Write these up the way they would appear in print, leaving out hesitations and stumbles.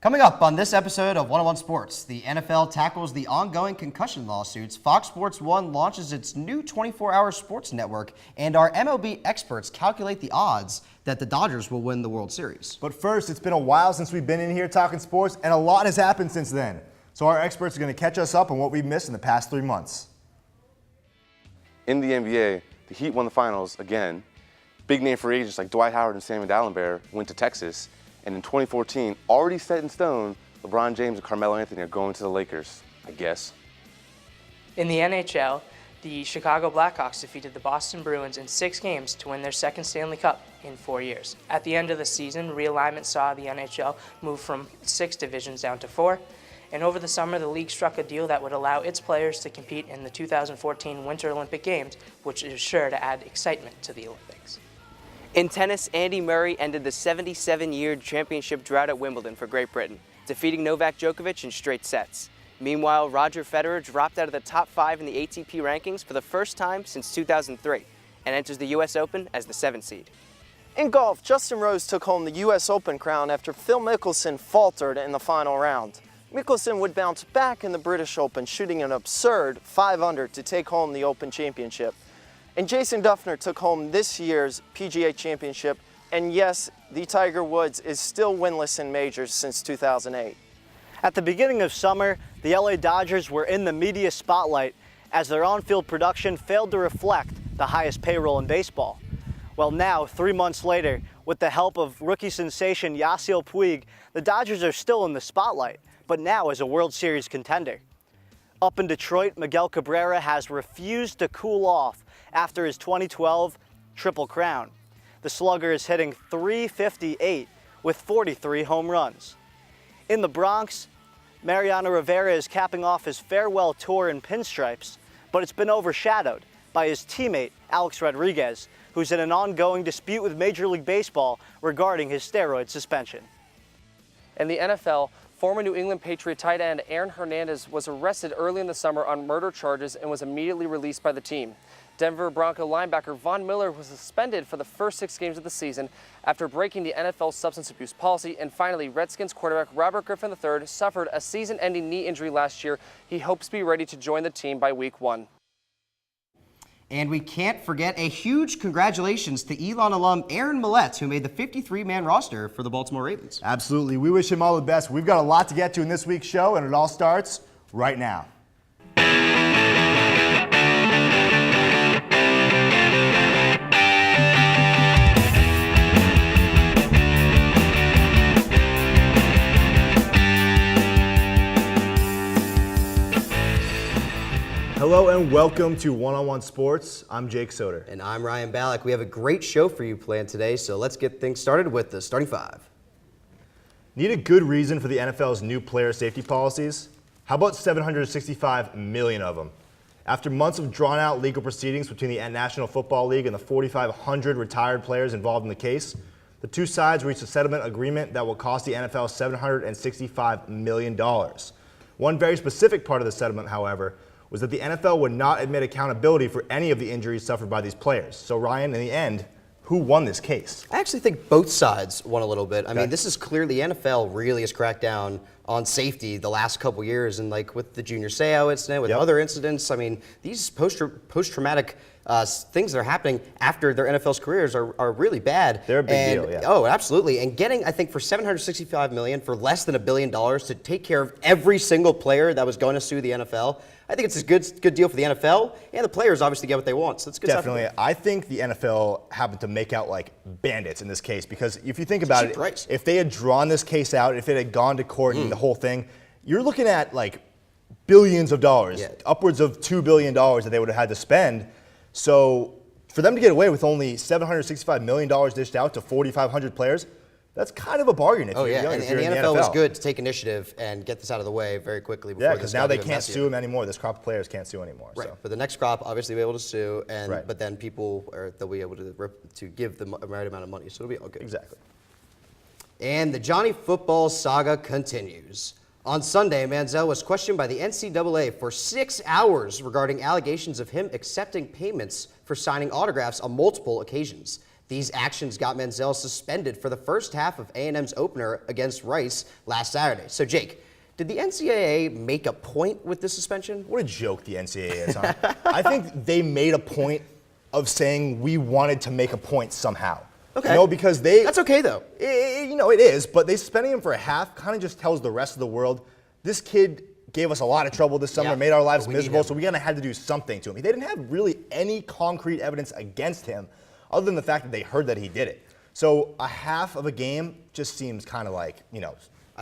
Coming up on this episode of 101 Sports, the NFL tackles the ongoing concussion lawsuits, Fox Sports 1 launches its new 24-hour sports network, and our MLB experts calculate the odds that the Dodgers will win the World Series. But first, it's been a while since we've been in here talking sports, and a lot has happened since then. So our experts are going to catch us up on what we've missed in the past 3 months. In the NBA, the Heat won the finals again. Big name free agents like Dwight Howard and Sammy Dalembert went to Texas. And in 2014, already set in stone, LeBron James and Carmelo Anthony are going to the Lakers, I guess. In the NHL, the Chicago Blackhawks defeated the Boston Bruins in 6 games to win their second Stanley Cup in 4 years. At the end of the season, realignment saw the NHL move from 6 divisions down to 4. And over the summer, the league struck a deal that would allow its players to compete in the 2014 Winter Olympic Games, which is sure to add excitement to the Olympics. In tennis, Andy Murray ended the 77-year championship drought at Wimbledon for Great Britain, defeating Novak Djokovic in straight sets. Meanwhile, Roger Federer dropped out of the top 5 in the ATP rankings for the first time since 2003 and enters the U.S. Open as the 7th seed. In golf, Justin Rose took home the U.S. Open crown after Phil Mickelson faltered in the final round. Mickelson would bounce back in the British Open, shooting an absurd 5 under to take home the Open Championship. And Jason Dufner took home this year's PGA Championship, and yes, the Tiger Woods is still winless in majors since 2008. At the beginning of summer, the LA Dodgers were in the media spotlight as their on-field production failed to reflect the highest payroll in baseball. Well, now, 3 months later, with the help of rookie sensation Yasiel Puig, the Dodgers are still in the spotlight, but now as a World Series contender. Up in Detroit, Miguel Cabrera has refused to cool off after his 2012 Triple Crown. The slugger is hitting .358 with 43 home runs. In the Bronx, Mariano Rivera is capping off his farewell tour in pinstripes, but it's been overshadowed by his teammate Alex Rodriguez, who's in an ongoing dispute with Major League Baseball regarding his steroid suspension. In the NFL, former New England Patriot tight end Aaron Hernandez was arrested early in the summer on murder charges and was immediately released by the team. Denver Bronco linebacker Von Miller was suspended for the first 6 games of the season after breaking the NFL's substance abuse policy. And finally, Redskins quarterback Robert Griffin III suffered a season-ending knee injury last year. He hopes to be ready to join the team by Week 1. And we can't forget a huge congratulations to Elon alum Aaron Millette, who made the 53-man roster for the Baltimore Ravens. Absolutely. We wish him all the best. We've got a lot to get to in this week's show, and it all starts right now. Hello and welcome to 101 Sports. I'm Jake Soder. And I'm Ryan Ballack. We have a great show for you planned today, so let's get things started with the starting 5. Need a good reason for the NFL's new player safety policies? How about 765 million of them? After months of drawn-out legal proceedings between the National Football League and the 4,500 retired players involved in the case, the two sides reached a settlement agreement that will cost the NFL $765 million. One very specific part of the settlement, however, was that the NFL would not admit accountability for any of the injuries suffered by these players. So Ryan, in the end, who won this case? I actually think both sides won a little bit. I mean, this is clearly, the NFL really has cracked down on safety the last couple years, and like with the Junior Seau incident, with other incidents, I mean, these post-traumatic things that are happening after their NFL's careers are really bad. They're a big deal, yeah. Oh, absolutely. And getting, I think, for $765 million for less than $1 billion to take care of every single player that was going to sue the NFL, I think it's a good deal for the NFL, and the players obviously get what they want. So it's good. Definitely. I think the NFL happened to make out like bandits in this case, because if you think about it, if they had drawn this case out, if it had gone to court and the whole thing, you're looking at like billions of dollars, upwards of $2 billion that they would have had to spend. So for them to get away with only $765 million dished out to 4,500 players, that's kind of a bargain. If you're young, and if you're the in NFL was good to take initiative and get this out of the way very quickly. Before because now they can't sue him anymore. This crop of players can't sue anymore. Right, so. but the next crop obviously will be able to sue, and but then they'll be able to give the right amount of money, so it'll be all good. Exactly. And the Johnny Football saga continues. On Sunday, Manziel was questioned by the NCAA for 6 hours regarding allegations of him accepting payments for signing autographs on multiple occasions. These actions got Manziel suspended for the first half of A&M's opener against Rice last Saturday. So, Jake, did the NCAA make a point with this suspension? What a joke the NCAA is, huh? I think they made a point of saying we wanted to make a point somehow. Okay. You know, because they... That's okay, though. You know, it is, but they suspending him for a half kind of just tells the rest of the world, this kid gave us a lot of trouble this summer, Yeah, made our lives but we need miserable, him. so we kind of had to do something to him. They didn't have really any concrete evidence against him other than the fact that they heard that he did it. So a half of a game just seems kind of like, you know,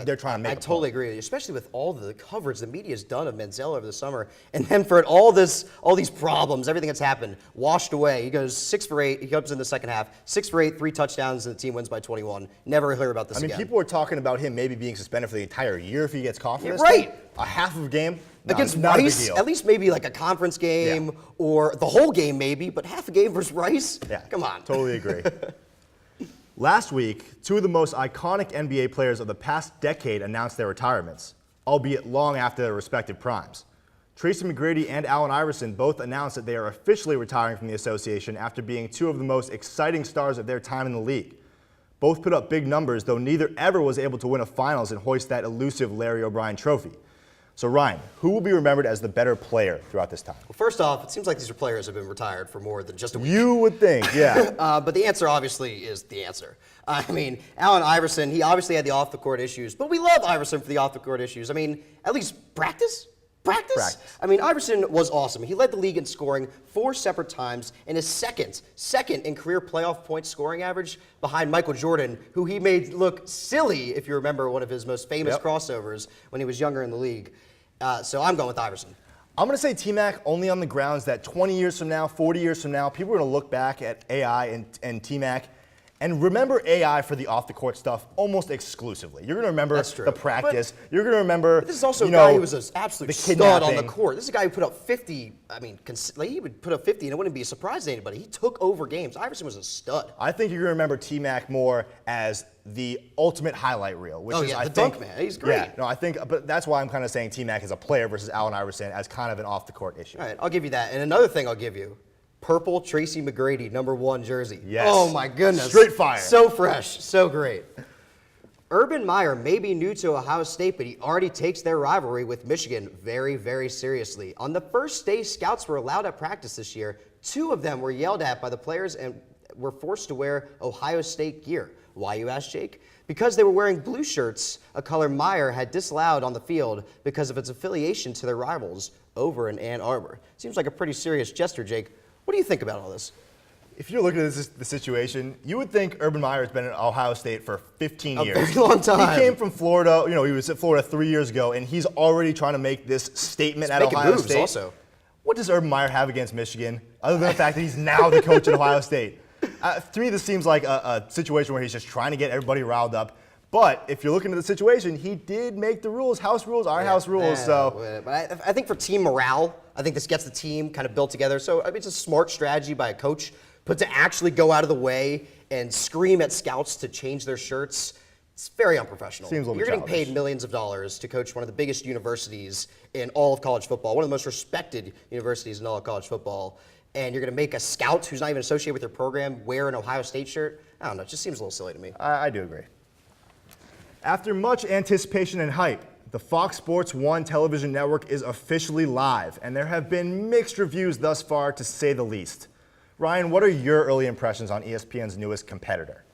they're trying to make I a totally point. agree with you, especially with all the coverage the media's done of Manziel over the summer. And then for all these problems, everything that's happened, washed away. He goes 6 for 8. He comes in the second half, 6 for 8, 3 touchdowns, and the team wins by 21. Never hear about this I mean, again. people are talking about him maybe being suspended for the entire year if he gets caught for Yeah, this right. thing. A half of a game? Against not a big Rice, deal. at least maybe like a conference game or the whole game maybe, but half a game versus Rice? Yeah, Come on. Totally agree. Last week, 2 of the most iconic NBA players of the past decade announced their retirements, albeit long after their respective primes. Tracy McGrady and Allen Iverson both announced that they are officially retiring from the association after being 2 of the most exciting stars of their time in the league. Both put up big numbers, though neither ever was able to win a finals and hoist that elusive Larry O'Brien trophy. So Ryan, who will be remembered as the better player throughout this time? Well, first off, it seems like these players have been retired for more than just a week. You would think, yeah. But the answer obviously is the answer. I mean, Allen Iverson, he obviously had the off-the-court issues, but we love Iverson for the off-the-court issues. I mean, at least practice? Practice? I mean, Iverson was awesome. He led the league in scoring 4 separate times and is second in career playoff point scoring average behind Michael Jordan, who he made look silly, if you remember one of his most famous crossovers when he was younger in the league. So I'm going with Iverson. I'm going to say T-Mac only on the grounds that 20 years from now, 40 years from now, people are going to look back at AI and T-Mac and remember AI for the off-the-court stuff almost exclusively. You're going to remember That's true. the practice. You're going to remember, This is also you a guy know, who was an absolute the stud on the kidnapping. court. This is a guy who put up 50. I mean, like he would put up 50, and it wouldn't be a surprise to anybody. He took over games. Iverson was a stud. I think you're going to remember T-Mac more as the ultimate highlight reel, which Oh, is, yeah, I the think, dunk man. He's great. Yeah, no, I think, but that's why I'm kind of saying T-Mac as a player versus Allen Iverson as kind of an off-the-court issue. All right, I'll give you that. And another thing I'll give you, purple Tracy McGrady, #1 jersey. Yes. Oh, my goodness. Straight fire. So fresh, so great. Urban Meyer may be new to Ohio State, but he already takes their rivalry with Michigan very, very seriously. On the first day scouts were allowed at practice this year, 2 of them were yelled at by the players and were forced to wear Ohio State gear. Why, you ask, Jake? Because they were wearing blue shirts, a color Meyer had disallowed on the field because of its affiliation to their rivals over in Ann Arbor. Seems like a pretty serious gesture, Jake. What do you think about all this? If you're looking at the situation, you would think Urban Meyer has been at Ohio State for 15 years. A very long time. He came from Florida. You know, he was at Florida 3 years ago, and he's already trying to make this statement at making Ohio moves State. also. What does Urban Meyer have against Michigan, other than the fact that he's now the coach at Ohio State? To me, this seems like a situation where he's just trying to get everybody riled up. But if you're looking at the situation, he did make the rules. House rules are house rules. So But I think for team morale, I think this gets the team kind of built together. So I mean, it's a smart strategy by a coach, but to actually go out of the way and scream at scouts to change their shirts, it's very unprofessional. Seems a little You're getting childish. paid millions of dollars to coach one of the biggest universities in all of college football, one of the most respected universities in all of college football, and you're going to make a scout who's not even associated with your program wear an Ohio State shirt? I don't know. It just seems a little silly to me. I do agree. After much anticipation and hype, the Fox Sports 1 television network is officially live, and there have been mixed reviews thus far, to say the least. Ryan, what are your early impressions on ESPN's newest competitor?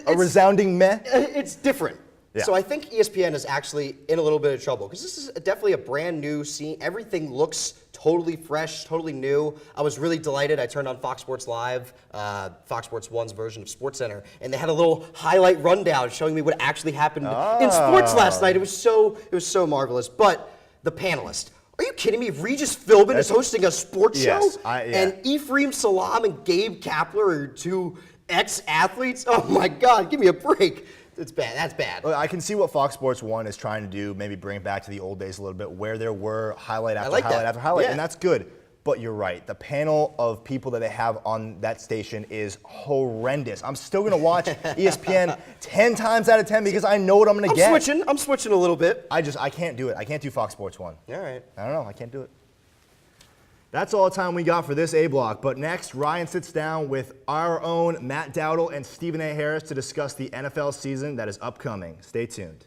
A resounding meh? It's different. Yeah. So I think ESPN is actually in a little bit of trouble because this is definitely a brand new scene. Everything looks totally fresh, totally new. I was really delighted. I turned on Fox Sports Live, Fox Sports 1's version of SportsCenter, and they had a little highlight rundown showing me what actually happened in sports last night. It was so marvelous. But the panelists. Are you kidding me? Regis Philbin is hosting a sports Yes, show? yeah. And Ephraim Salam and Gabe Kapler are 2 ex-athletes? Oh my God, give me a break. It's bad. That's bad. Well, I can see what Fox Sports 1 is trying to do, maybe bring it back to the old days a little bit, where there were highlight after like highlight that. after highlight, Yeah. and that's good. But you're right. The panel of people that they have on that station is horrendous. I'm still going to watch ESPN 10 times out of 10 because I know what I'm going to get. I'm switching a little bit. I can't do it. I can't do Fox Sports 1. All right. I don't know. I can't do it. That's all the time we got for this A Block. But next, Ryan sits down with our own Matt Dowdle and Stephen A. Harris to discuss the NFL season that is upcoming. Stay tuned.